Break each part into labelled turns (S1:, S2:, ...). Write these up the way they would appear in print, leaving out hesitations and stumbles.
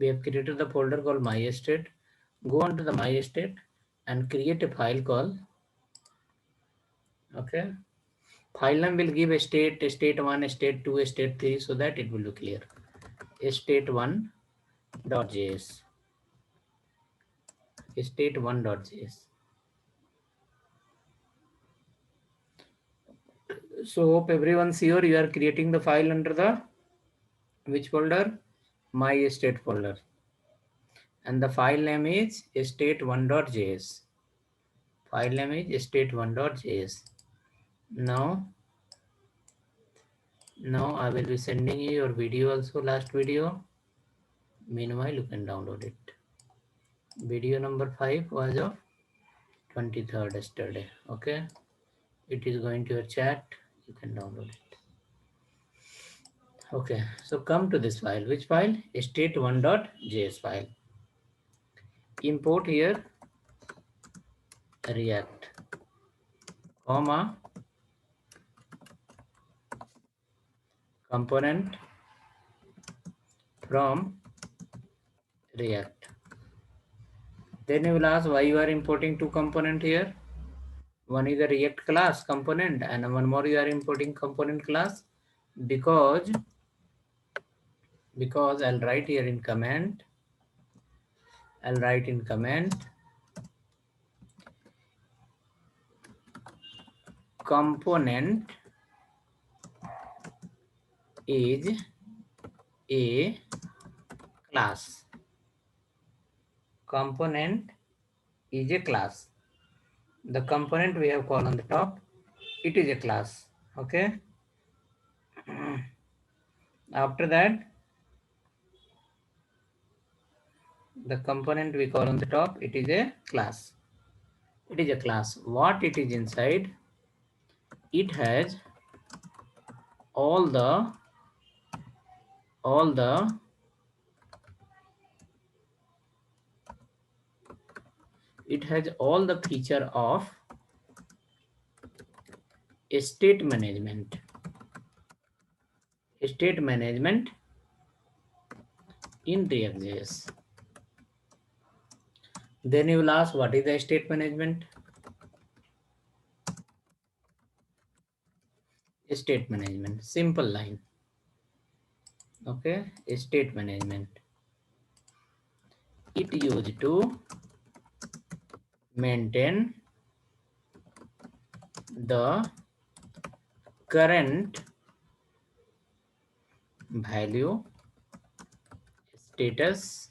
S1: We have created the folder called MyState. Go on to the MyState and create a file called, okay, file name will give a state 1, a state 2, a state 3, so that it will be clear. State1.js, state1.js. So hope everyone's here. You are creating the file under the which folder? MyState folder. And the file name is state1.js. File name is state1.js. Now I will be sending you your video also, last video. Meanwhile, you can download it. Video number 5 was of 23rd yesterday. Okay, it is going to your chat. You can download it. Okay, so come to this file. Which file? State1.js file. Import here React, comma, component from React. Then you will ask why you are importing two component here. One is a React class component and one more you are importing component class because I'll write here in comment. Component is a class. Component is a class. The component we have called on the top, it is a class. Okay. After that, the component we call on the top, it is a class. It is a class. What it is inside? It has all the feature of state management. State management in Reactjs. Then you will ask, what is the state management? State management, simple line. Okay, state management. It used to maintain the current value, status,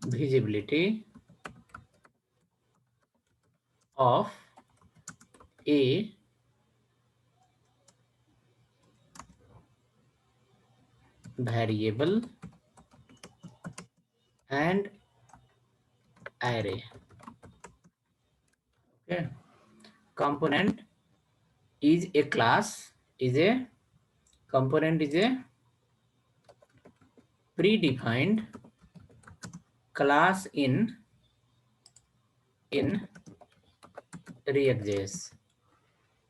S1: visibility of a variable and array. Okay, component is a class, component is a predefined class in Reactjs.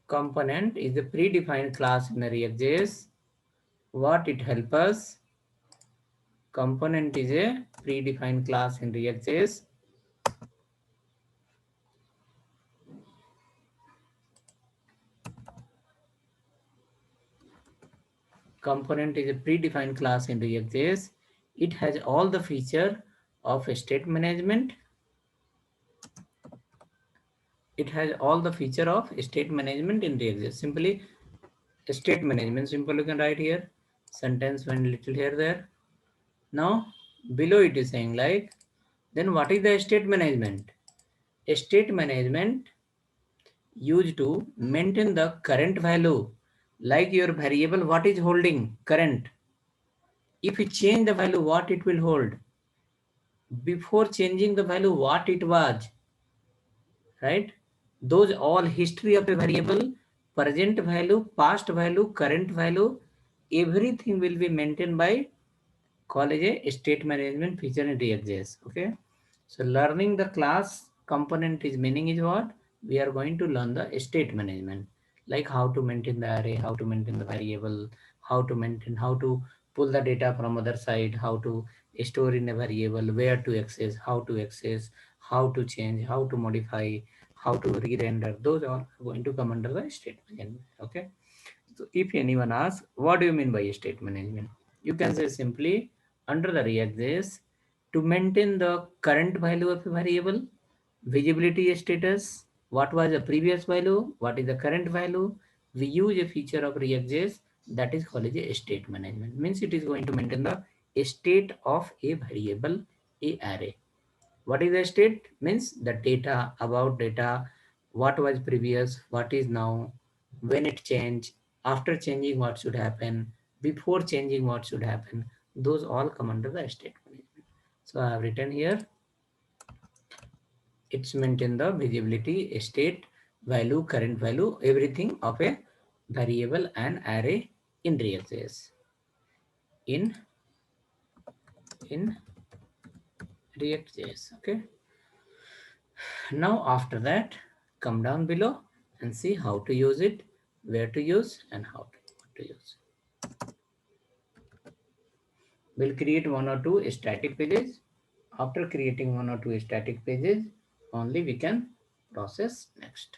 S1: Component is a predefined class in Reactjs. What it helps us? Component is a predefined class in Reactjs. Component is a predefined class in Reactjs. It has all the feature of state management. It has all the feature of state management in Reactjs. Simply state management, simple you can write here. Sentence went little here there. Now below it is saying like, then what is the state management? State management used to maintain the current value, like your variable, what is holding current. If you change the value, what it will hold. Before changing the value, what it was, right? Those all history of a variable, present value, past value, current value, everything will be maintained by called a state management feature in Reactjs. Okay, so learning the class component is meaning is what? We are going to learn the state management, like how to maintain the array, how to maintain the variable, how to pull the data from other side, how to store in a variable, where to access, how to change, how to modify, how to re-render. Those are going to come under the state management. Okay. So if anyone asks, what do you mean by state management? You can say simply under the Reactjs to maintain the current value of a variable, visibility status, what was the previous value, what is the current value. We use a feature of Reactjs that is called as a state management. Means it is going to maintain the state of a variable, a array. What is the state? Means the data, about data, what was previous, what is now, when it changed, after changing what should happen, before changing what should happen. Those all come under the state management. So I have written here, it's maintain the visibility, state, value, current value, everything of a variable and array in Reactjs. In in Reactjs. Okay. Now after that, come down below and see how to use it, where to use and how to use. We'll create one or two static pages. After creating one or two static pages, only we can process next.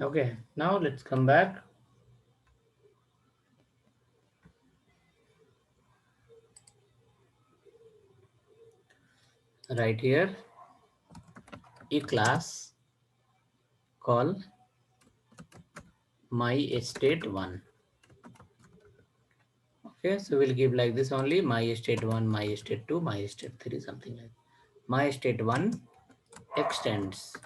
S1: Okay, now let's come back. Right here, a class called my state one. Okay, so we'll give like this only, my state one, my state two, my state three, something like that. My state one extends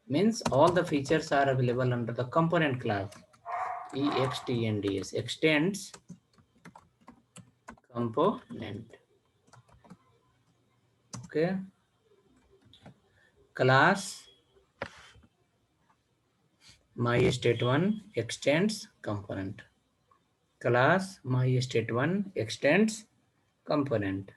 S1: means all the features are available under the component class. Extends, extends component. Okay, class my state one extends component. Class my state one extends component.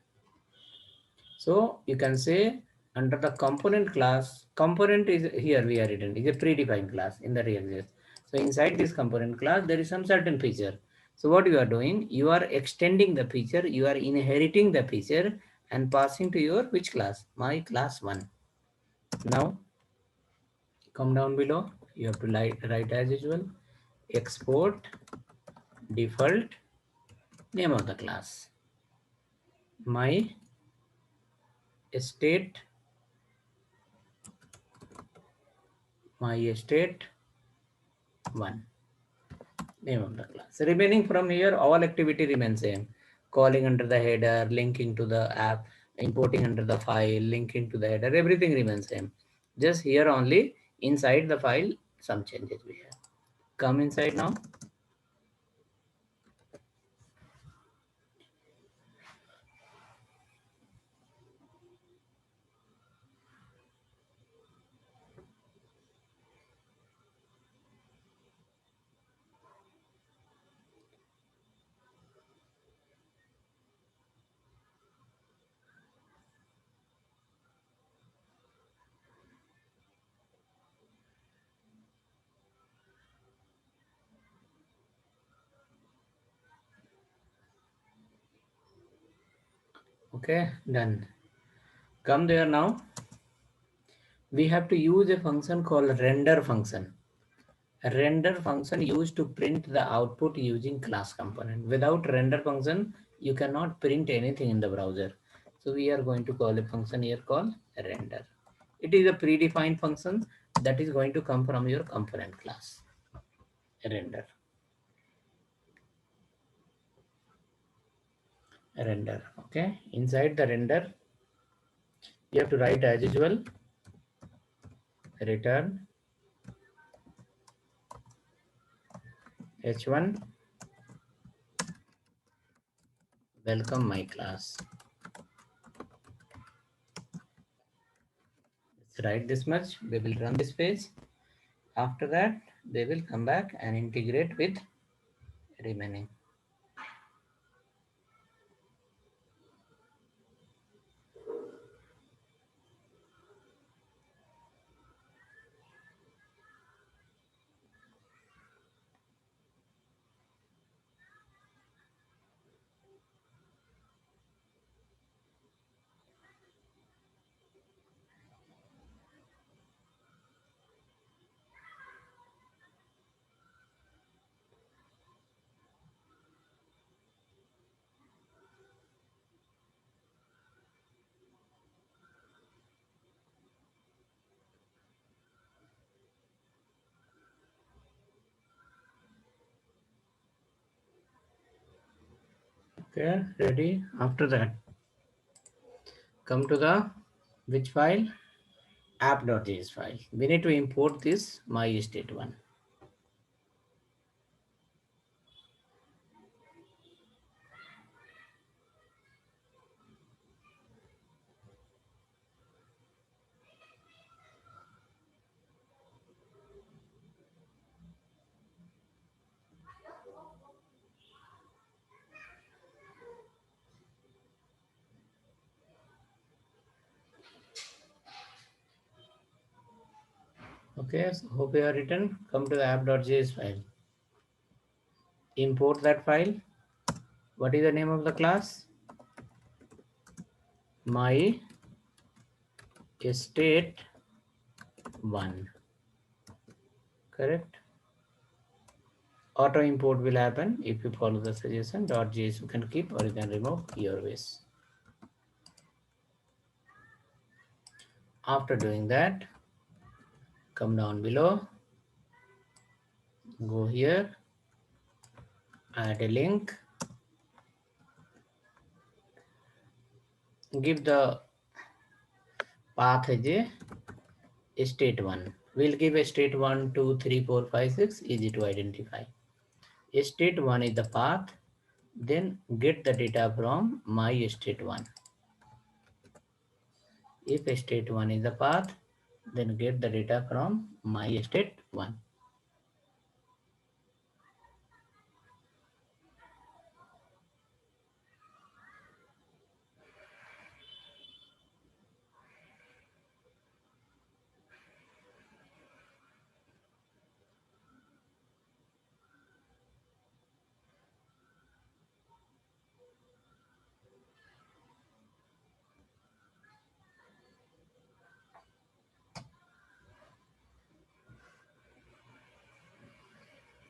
S1: So you can say under the component class, component is here we are written is a predefined class in the Reactjs. So inside this component class, there is some certain feature. So what you are doing, you are extending the feature, you are inheriting the feature and passing to your which class? My class one. Now come down below, you have to write as usual, export default name of the class. My state, my state one. Name of the class. Remaining from here, all activity remains same. Calling under the header, linking to the app, importing under the file, linking to the header, everything remains same. Just here only, inside the file, some changes we have. Come inside now. Okay, done. Come there now. We have to use a function called render function. A render function used to print the output using class component. Without render function, you cannot print anything in the browser. So we are going to call a function here called render. It is a predefined function that is going to come from your component class. Render. Render. Okay. Inside the render, you have to write as usual, return h1 welcome my class. write this much, they will run this page. After that, they will come back and integrate with remaining. Okay, ready? After that, come to the which file? App.js file. We need to import this my state one. Okay, so hope you are written. Come to the app.js file. Import that file. What is the name of the class? My state one. Correct. Auto import will happen if you follow the suggestion. .js you can keep or you can remove your ways. After doing that, come down below, go here, add a link, give the path as a state 1. We'll give a state 1, 2, 3, 4, 5, 6, easy to identify. State 1 is the path, then get the data from my state 1. If state 1 is the path, then get the data from my state 1.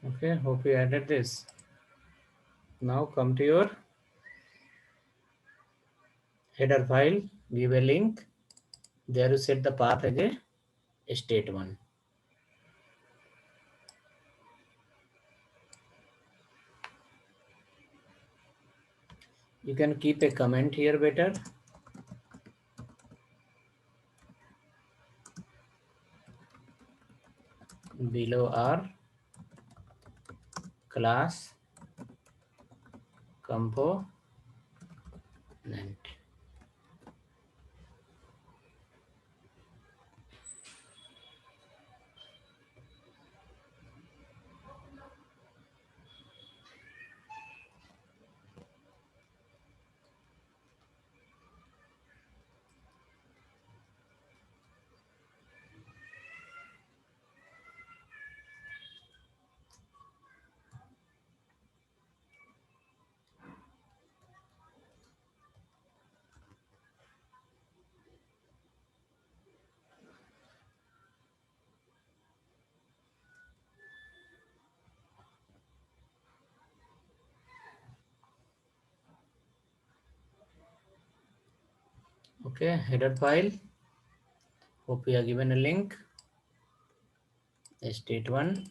S1: Okay, hope you added this. Now come to your header file, give a link. There you set the path as a state 1. You can keep a comment here better. Below are class component. Okay, header file. Hope we are given a link. State 1.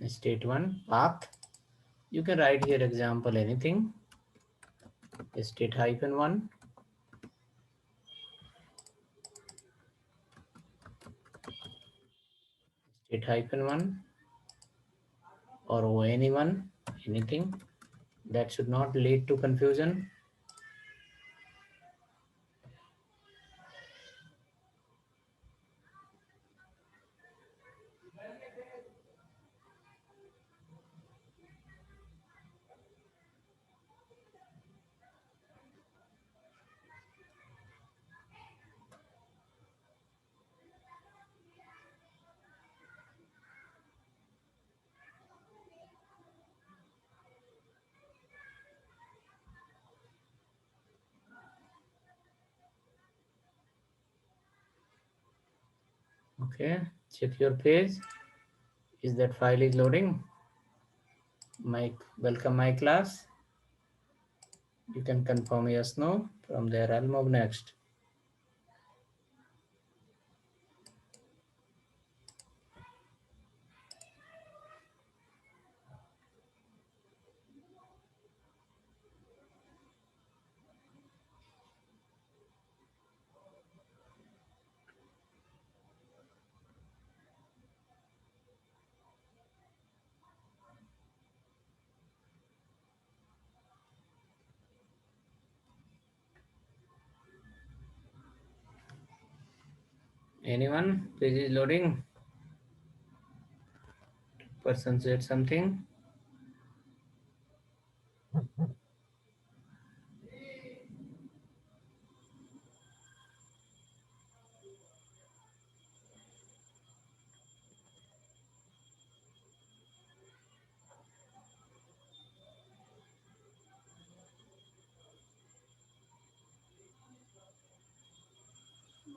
S1: State 1 path. You can write here example anything. State hyphen 1. State hyphen 1 or anyone, anything. That should not lead to confusion. Okay, check your page. Is that file is loading? Welcome my class. You can confirm yes, no. From there, I'll move next. Anyone? Page is loading. Person said something.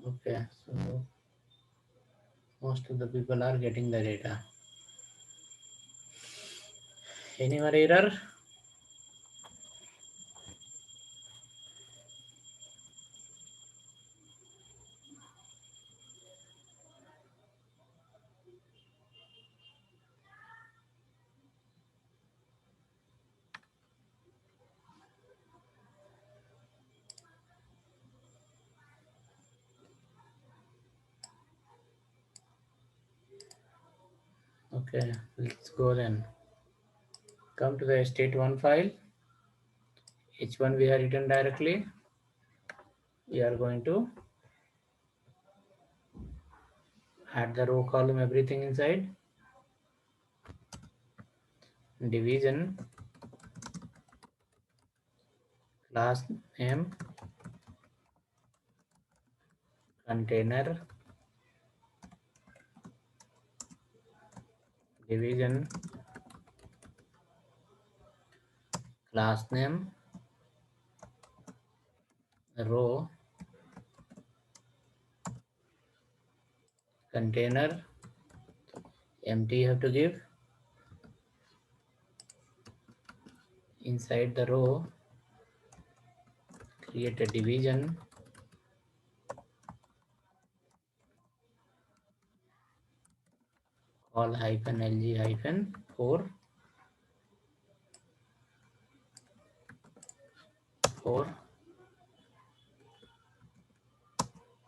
S1: Okay, so most of the people are getting the data. Any more error? Okay, let's go then. Come to the state1 file. H1 we have written directly. We are going to add the row column everything inside. Division, class name, container, division, class name, row, container, empty you have to give. Inside the row, create a division, call hyphen lg hyphen 4, 4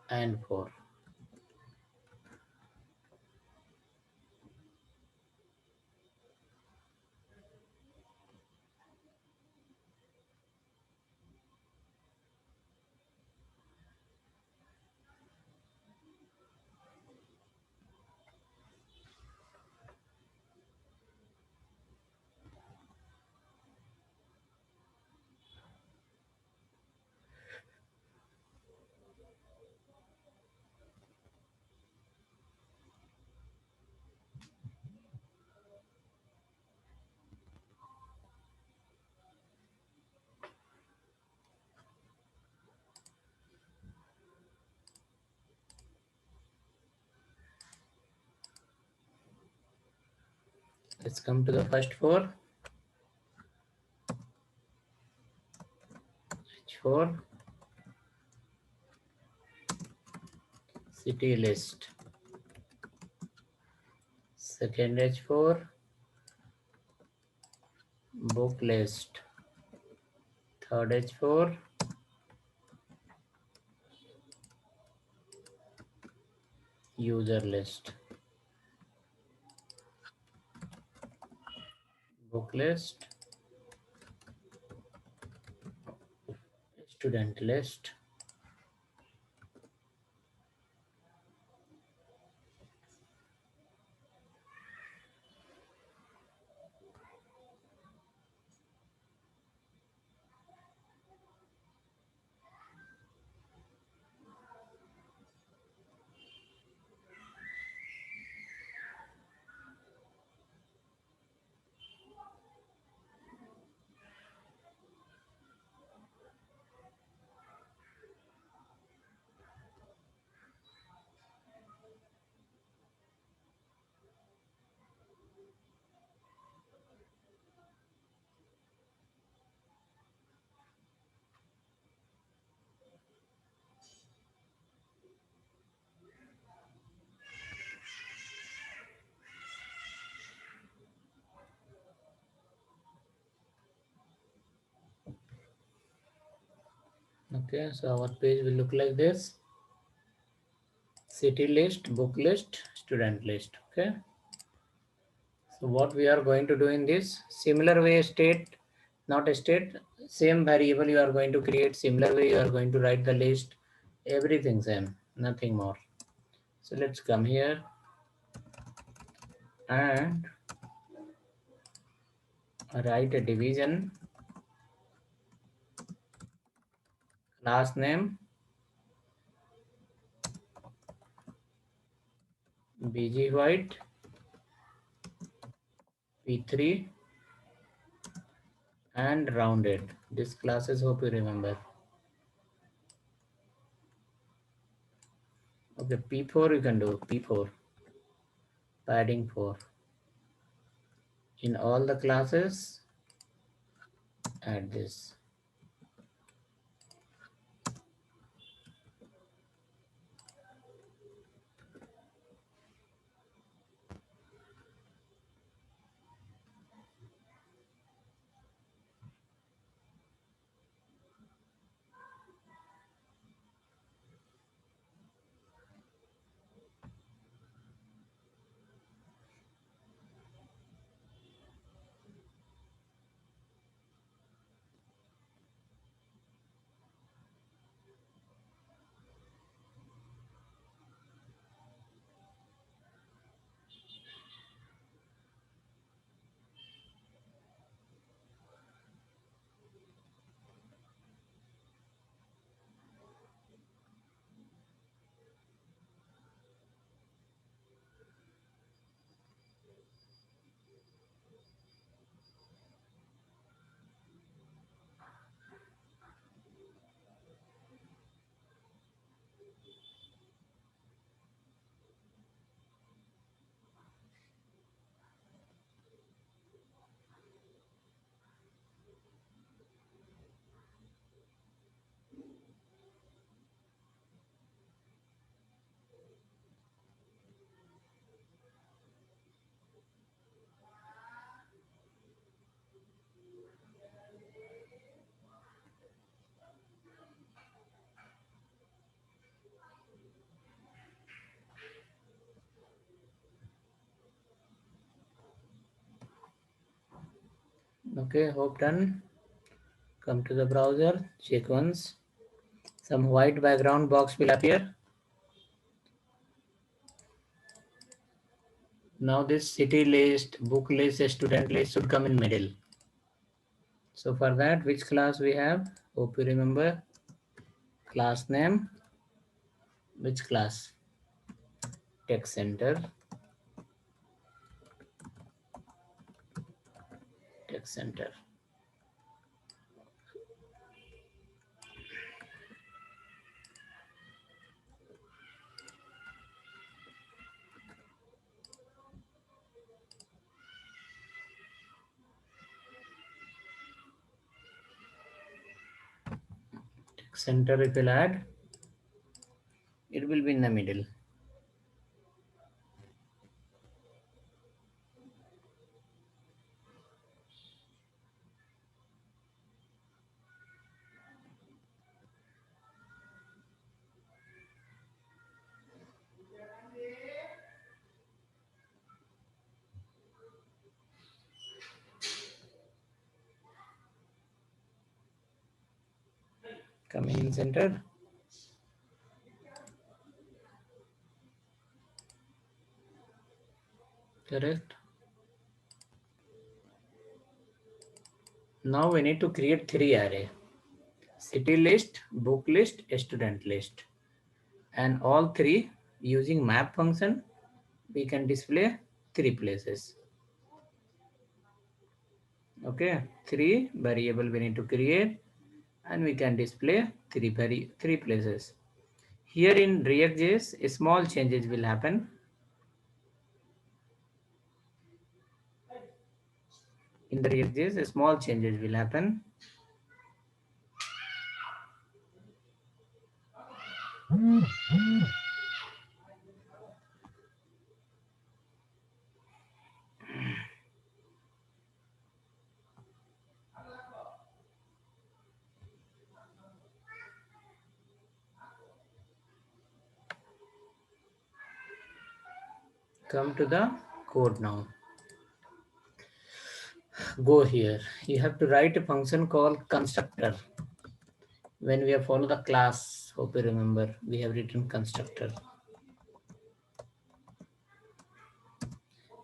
S1: and 4. Let's come to the first 4. H4, city list. Second H4, book list. Third H4, user list. Book list, student list. Okay, so our page will look like this: city list, book list, student list. Okay, so what we are going to do in this similar way, state, not a state, same variable you are going to create, similar way you are going to write the list, everything same, nothing more. So let's come here and write a division, class name bg white p3 and rounded. This classes, hope you remember. Okay, p4 you can do, p4 padding 4 in all the classes. Add this. Okay, hope done. Come to the browser, check once. Some white background box will appear. Now this city list, book list, student list should come in middle. So for that, which class we have? Hope you remember. Class name, which class? Text center, text center. Text center if you'll add, it will be in the middle. coming in center. Correct. Now we need to create three array: city list, book list, student list, and all three using map function we can display three places. Okay, three variable we need to create, and we can display three places. Here in Reactjs, small changes will happen. In the Reactjs, small changes will happen. Come to the code now. Go here. You have to write a function called constructor. When we have followed the class, hope you remember, we have written constructor.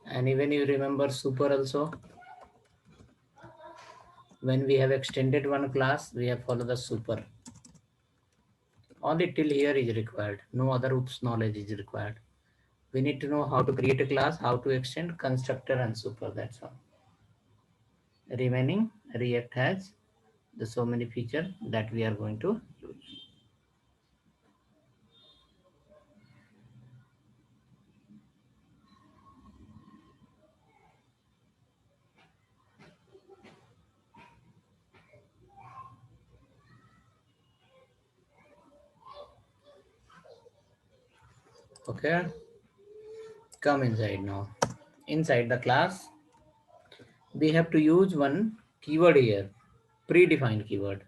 S1: And even you remember super also. When we have extended one class, we have followed the super. Only till here is required. No other oops knowledge is required. We need to know how to create a class, how to extend constructor and super. That's all. Remaining React has the so many features that we are going to use. Okay, come inside now. Inside the class, we have to use one keyword here, predefined keyword.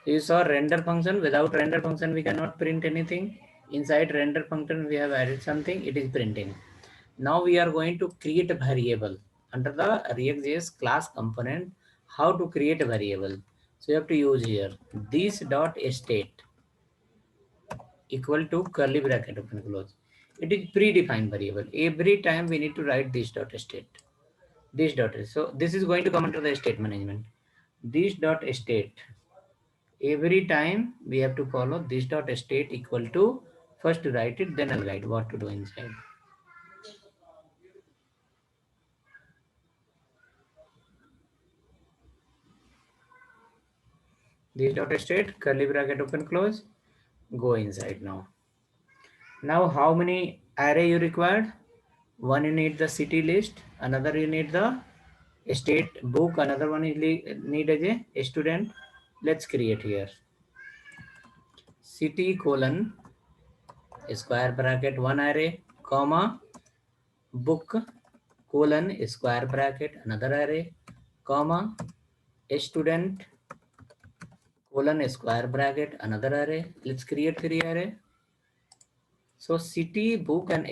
S1: You saw render function. Without render function, we cannot print anything. Inside render function, we have added something. It is printing. Now we are going to create a variable under the React.js class component. How to create a variable? So you have to use here this dot state equal to curly bracket open close. It is predefined variable. Every time we need to write this dot state. This dot. So this is going to come under the state management. This dot state. Every time we have to follow this dot state equal to first write it, then I'll write what to do inside. This dot state curly bracket open close. Go inside now. Now how many array you required? One you need the city list, another you need the state book, another one is need as a student. Let's create here city colon square bracket one array comma book colon square bracket another array comma student colon square bracket another array. Let's create three array. So city, book, and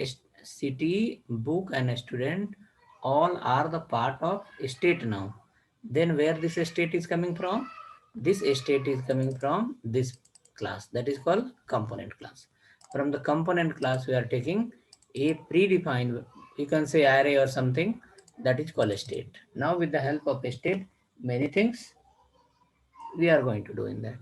S1: student all are the part of state now. Then where this state is coming from? This state is coming from this class that is called component class. From the component class, we are taking a predefined, you can say array or something that is called state. Now with the help of state, many things we are going to do in that.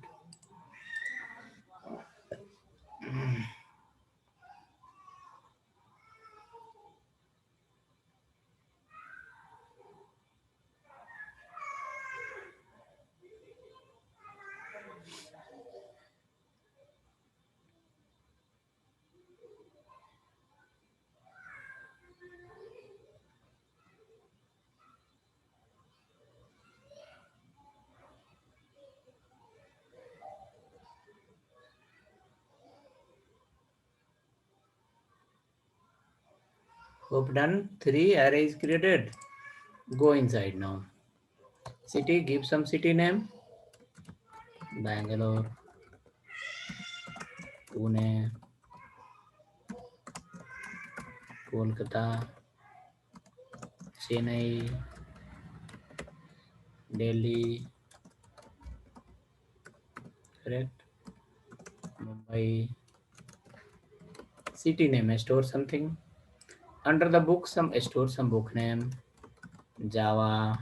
S1: Hope done. Three arrays created. Go inside now. City, give some city name. Bangalore, Pune, Kolkata, Chennai, Delhi, correct. Mumbai. City name, I store something. Under the book, some I store some book name. Java,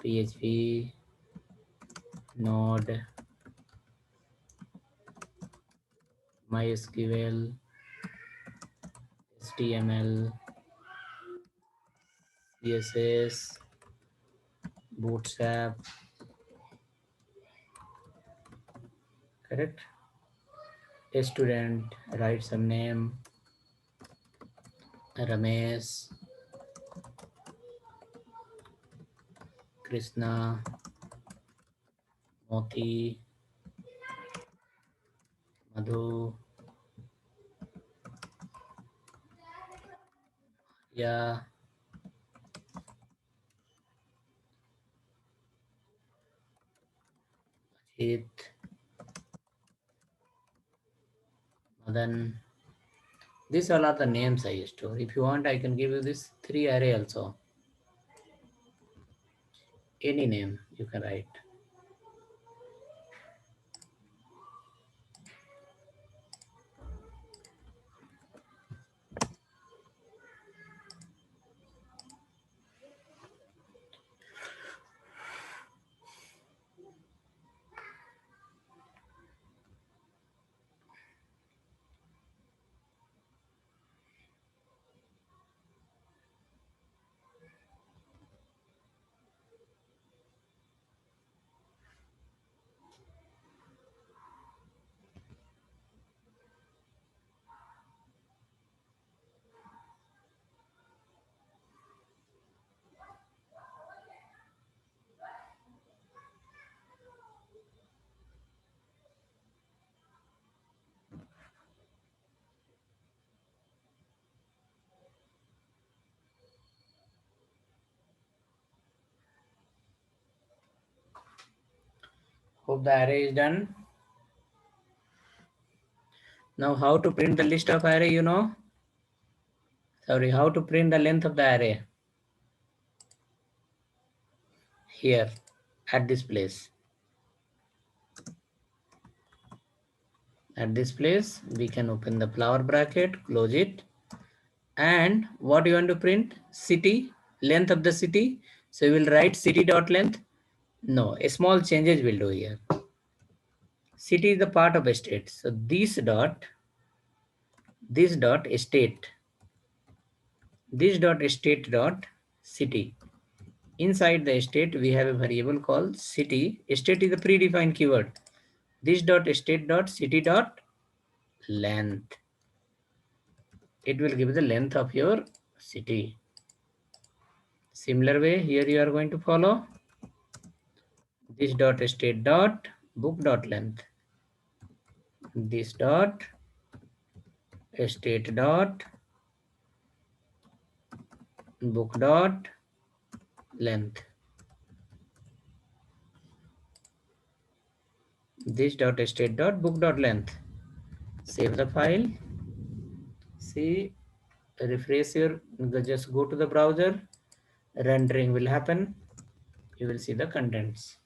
S1: PHP, Node, MySQL, HTML, CSS, Bootstrap, correct. A student, write some name, Ramesh, Krishna, Moti, Madhu, Ya, Ajit, Madan. These all are the names I store. If you want, I can give you this three array also. Any name you can write. Hope the array is done. Now how to print the list of array, you know? Sorry, how to print the length of the array? Here, at this place. At this place, we can open the flower bracket, close it. And what you want to print? City, length of the city. So you will write city dot length. No, a small changes will do here. City is the part of a state. So this dot state, this dot state dot city. Inside the state, we have a variable called city. State is a predefined keyword. This dot state dot city dot length. It will give the length of your city. Similar way, here you are going to follow this dot state dot book dot length. This dot state dot book dot length. This dot state dot book dot length. Save the file. See, refresh your, just go to the browser. Rendering will happen. You will see the contents.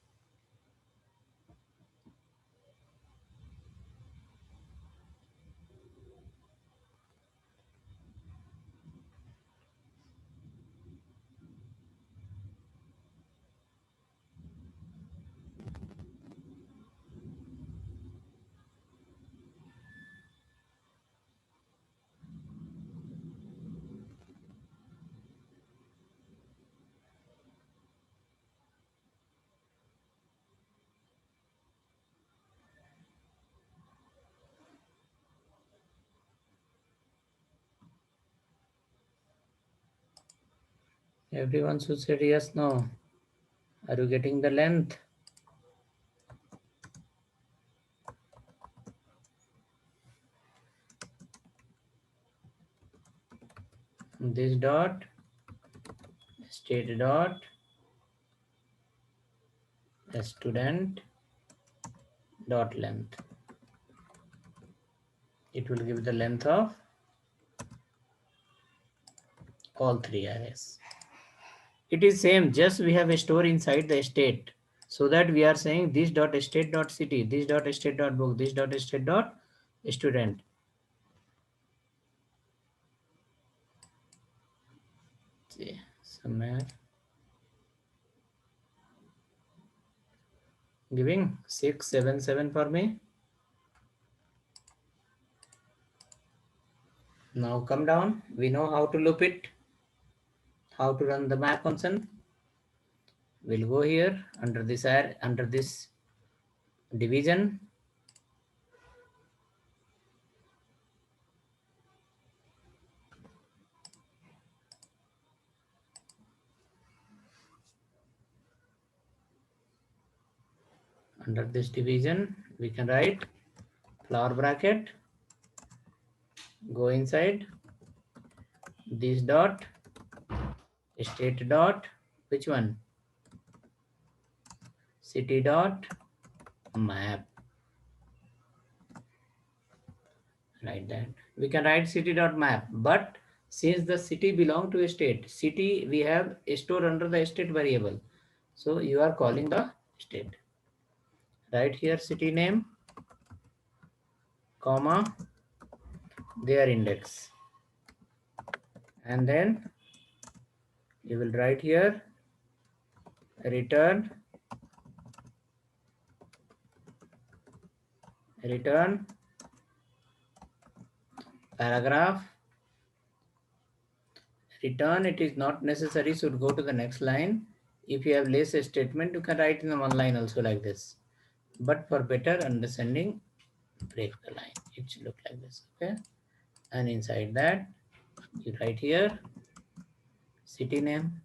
S1: Everyone should say yes, no. Are you getting the length? This dot state dot student dot length. It will give the length of all three arrays. It is same, just we have a store inside the state. So that we are saying this dot state dot city, this dot state dot book, this dot state dot student. See, somewhere giving 677 for me. Now come down. We know how to loop it, how to run the map function. We'll go here under this division. Under this division, we can write flower bracket, go inside this dot, state dot, which one? City dot map. Like that. We can write city dot map, but since the city belong to a state, city we have stored under the state variable. So you are calling the state. Right here city name, comma, their index. And then you will write here return paragraph. Return, it is not necessary, should go to the next line. If you have less statement, you can write in the one line also like this. But for better understanding, break the line. It should look like this. Okay. And inside that, you write here city name.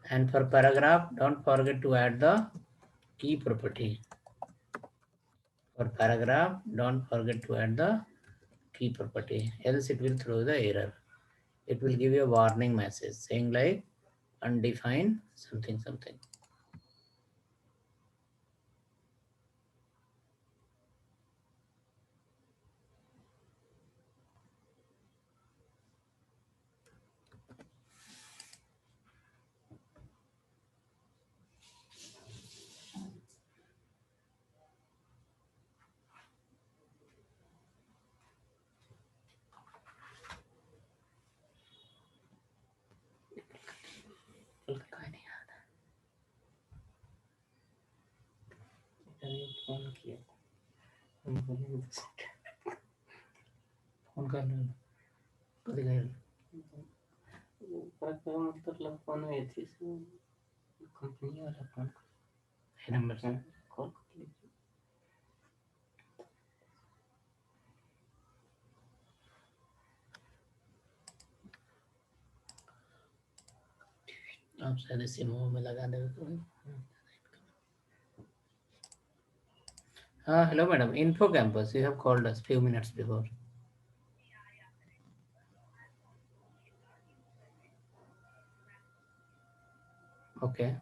S1: And for paragraph, don't forget to add the key property. For paragraph, don't forget to add the key property, else it will throw the error. It will give you a warning message saying like undefined something something. Phone किया phone कर कभी गए मतलब phone है थी company वाला phone number से call कर लीजिए आप शायद इसी मुंह में लगा देंगे hello madam, info campus, you have called us few minutes before. Okay.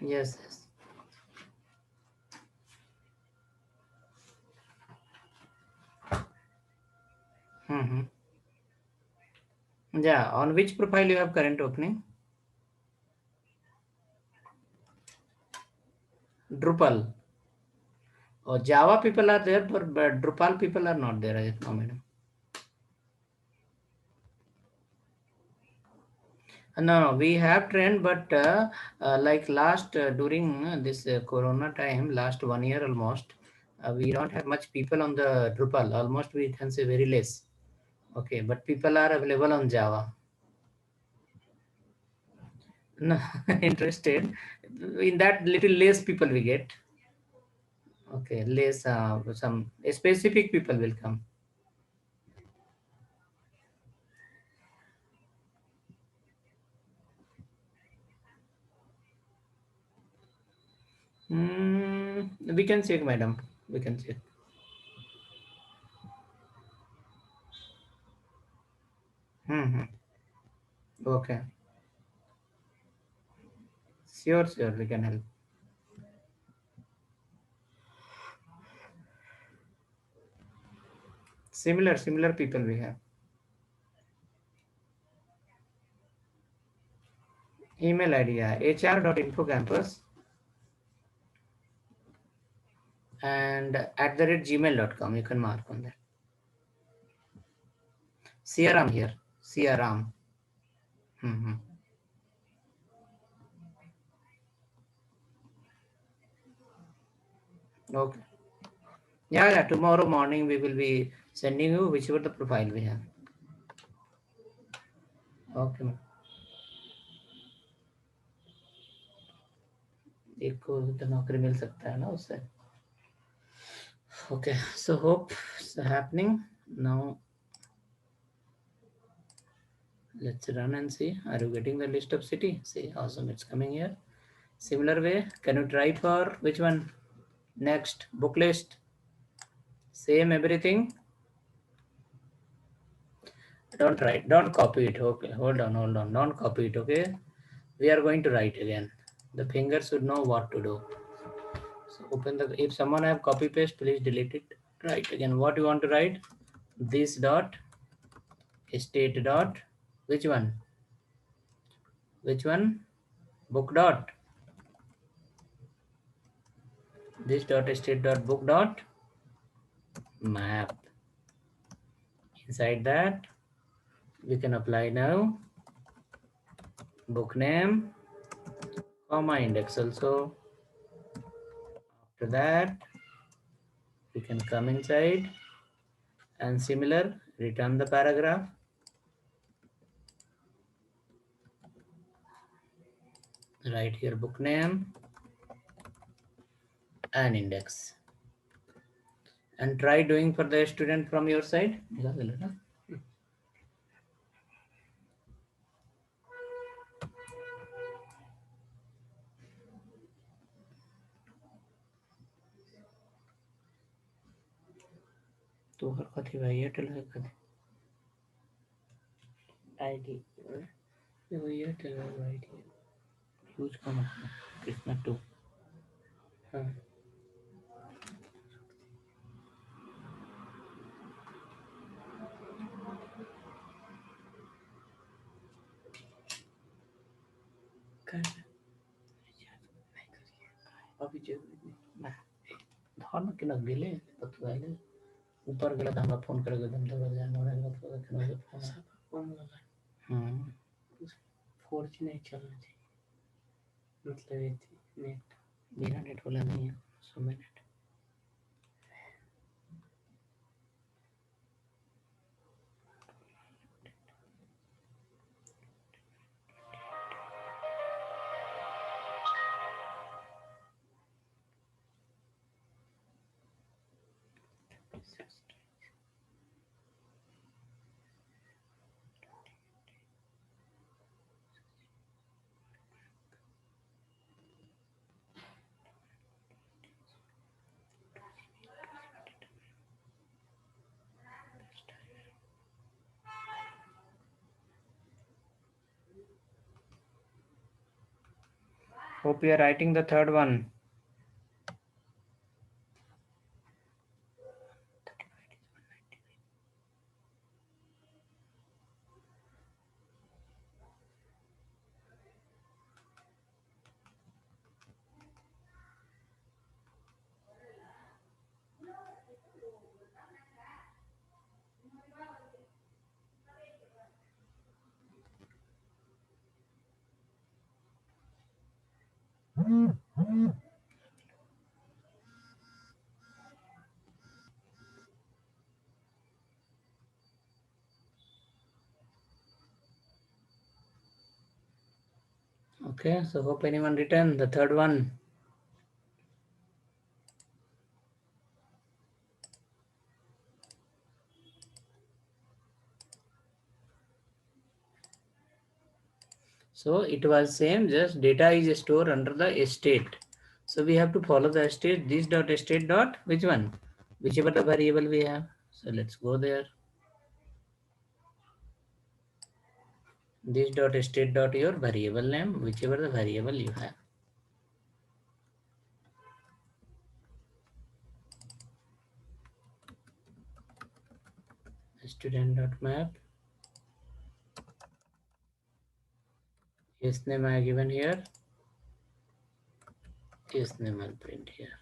S1: Yes, yes. Yeah, on which profile you have current opening? Drupal. Or Java people are there, but Drupal people are not there as now, madam. No, we have trained, but like last during this Corona time, last 1 year almost, we don't have much people on the Drupal. Almost we can say very less. Okay, but people are available on Java. No, interested. In that little less people we get. Okay, less some specific people will come. We can check, madam. We can check. Okay. Sure, sure. We can help. Similar people we have. Email ID, yeah, hr.infocampus and @gmail.com. You can mark on that. Siaram here. Siaram. Mm-hmm. Okay. Yeah. Tomorrow morning we will be sending you whichever the profile we have. Okay, ma'am. एक को तो नौकरी मिल सकता है ना उससे. Okay, so hope it's happening now. Let's run and see. Are you getting the list of city? See, awesome, it's coming here. Similar way, can you try for which one? Next, book list. Same everything. Don't write, don't copy it. Okay, hold on. Don't copy it, okay? We are going to write again. The finger should know what to do. So open the, if someone have copy paste, please delete it. Write again. What you want to write? This dot, state dot, which one? Which one? Book dot. This dot state dot book dot map. Inside that, we can apply now book name, comma index also. After that, we can come inside and similar, return the paragraph. Write here book name and index. And try doing for the student from your side. तो हर कथी भाई Airtel है कथी ID वो Airtel है ID use कौन है कृष्णा 2 हाँ कर अभी जरूरी नहीं धर्म के ना गेले पतवाले ऊपर गेला हमरा फोन करके दम दबा जाए मोबाइल में तो केना फोन फोन लगा 4G नहीं चलना चाहिए मतलब ये नेट बिना नेट वाला नहीं है 100 minute. Hope you are writing the third one. Okay, so hope anyone written the third one. So it was same, just data is stored under the state. So we have to follow the state, this dot state dot, which one? Whichever the variable we have. So let's go there. This dot state dot your variable name, whichever the variable you have. student.map. Yes name I have given here. Yes name I'll print here.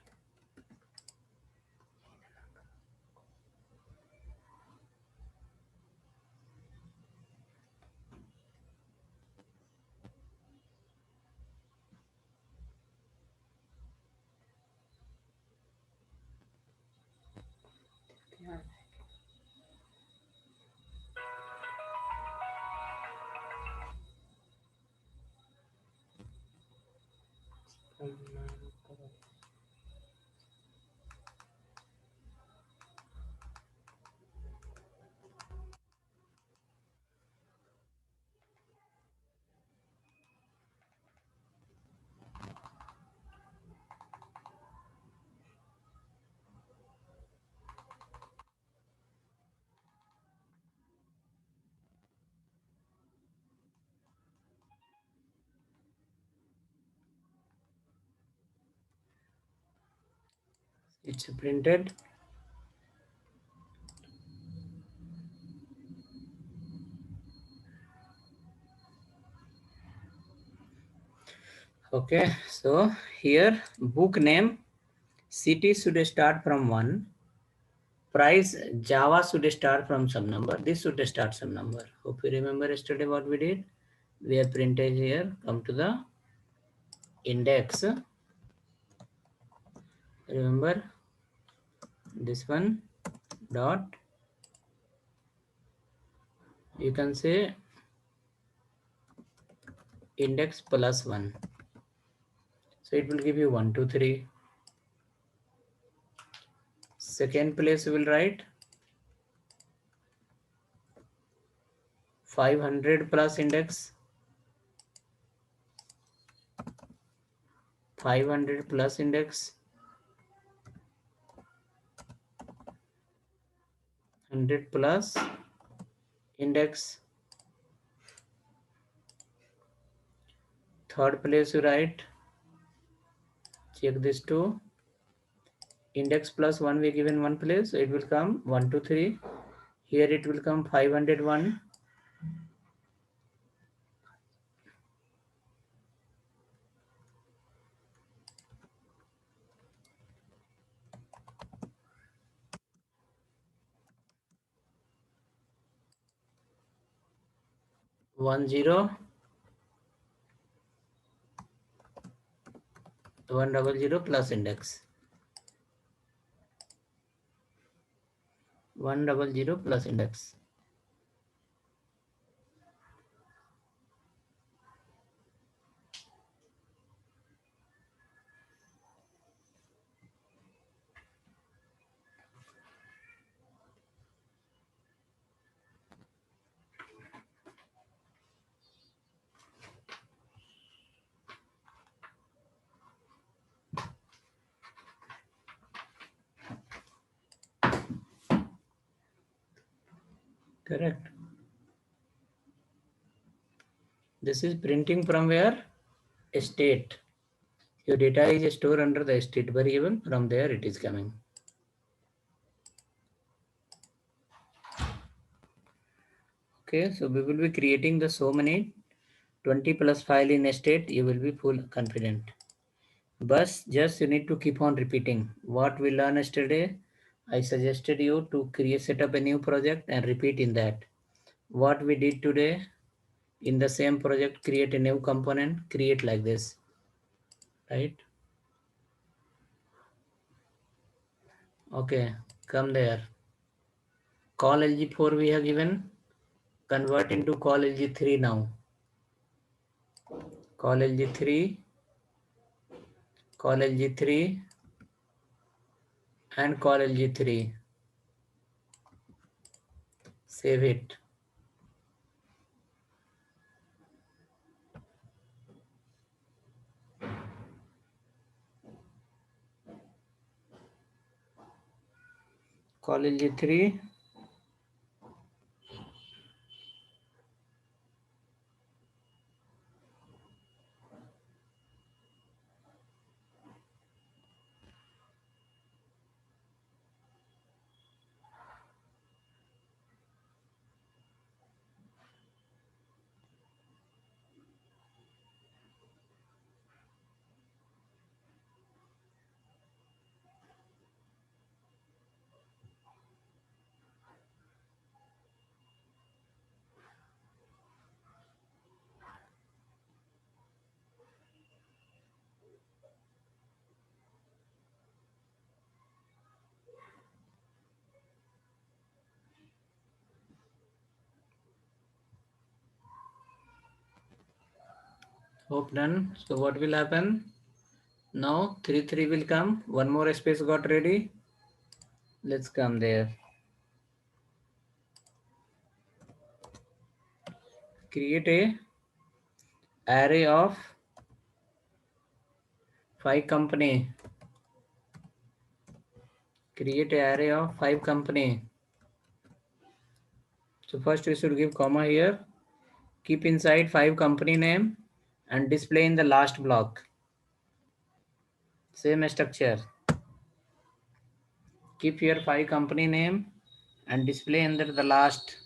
S1: It's printed. Okay, so here book name, city should start from 1. Price Java should start from some number. This should start some number. Hope you remember yesterday what we did. We have printed here. Come to the index. Remember this one dot. You can say index plus 1. So it will give you 1, 2, 3. Second place you will write 500 plus index. 500 plus index. 100 plus index. Third place you write. Check this two. Index plus 1 we given one place. So it will come 1, 2, 3. Here it will come 501. One zero 100 plus index 100 plus index. Correct. This is printing from where? State. Your data is stored under the state variable. From there it is coming. Okay, so we will be creating the so many 20 plus file in a state. You will be full confident. But just you need to keep on repeating what we learned yesterday. I suggested you to set up a new project and repeat in that. What we did today in the same project, create a new component, create like this, right? Okay, come there. Call LG4 we have given, convert into call LG3 now. Call LG3, call LG3 and call LG3. Save it. Call LG3. Hope done. So what will happen? Now 3 3 will come. One more space got ready. Let's come there. Create a array of 5 company. Create a array of 5 company. So first we should give comma here. Keep inside 5 company name and display in the last block. Same structure. Keep here 5 company name and display under the last.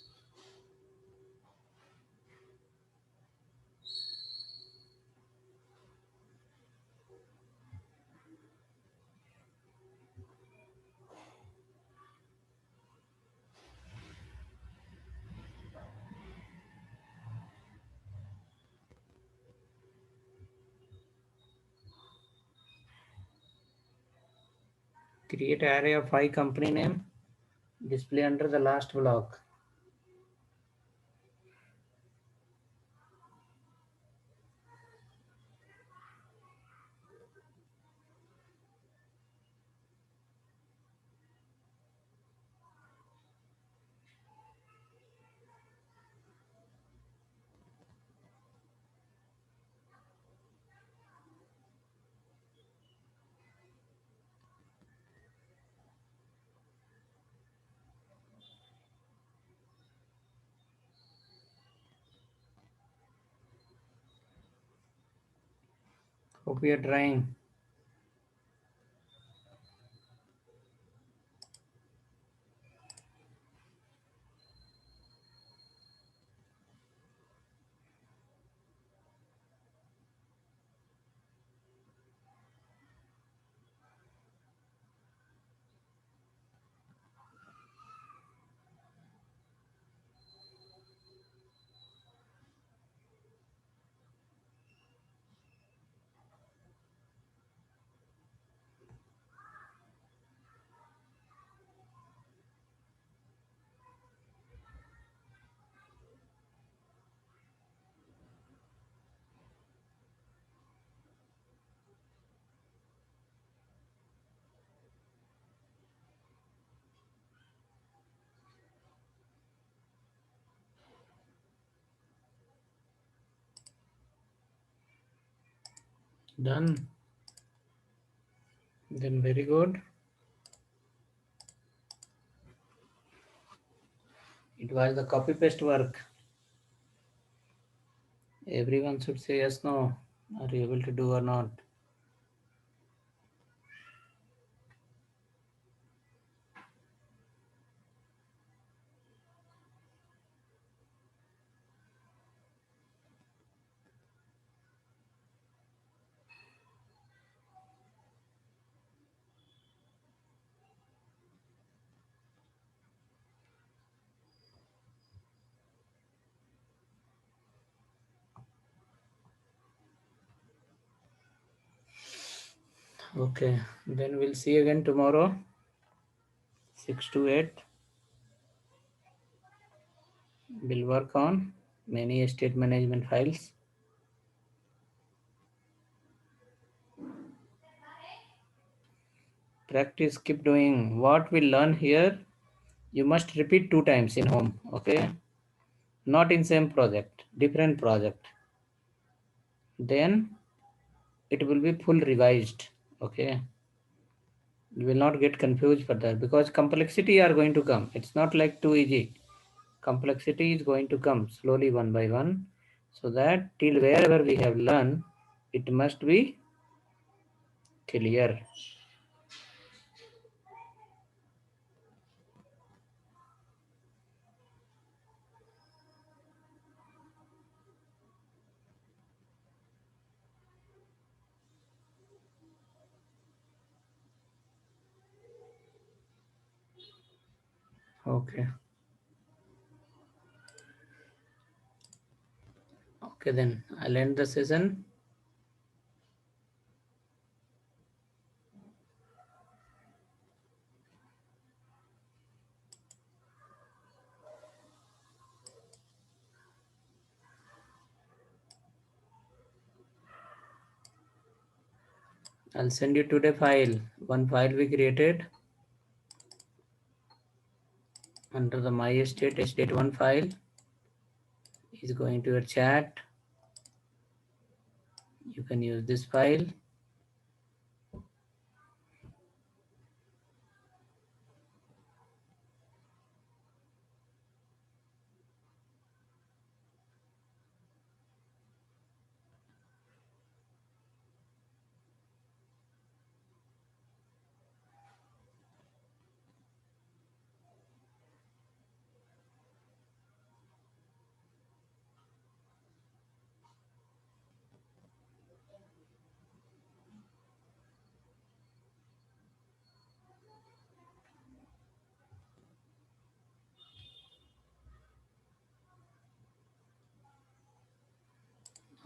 S1: Create array of 5 company name. Display under the last block. Hope you are trying. Done. Then very good. It was the copy paste work. Everyone should say yes, no. Are you able to do or not? Okay. Then we'll see again tomorrow. 6 to 8. We'll work on many state management files. Practice, keep doing. What we learn here, you must repeat 2 times in home. Okay. Not in same project, different project. Then it will be full revised. Okay. You will not get confused for that because complexity are going to come. It's not like too easy. Complexity is going to come slowly one by one, so that till wherever we have learned, it must be clear. Okay. Okay, then I'll end the session. I'll send you today file. One file we created under the my estate one file is going to your chat. You can use this file.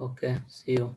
S1: Okay, see you.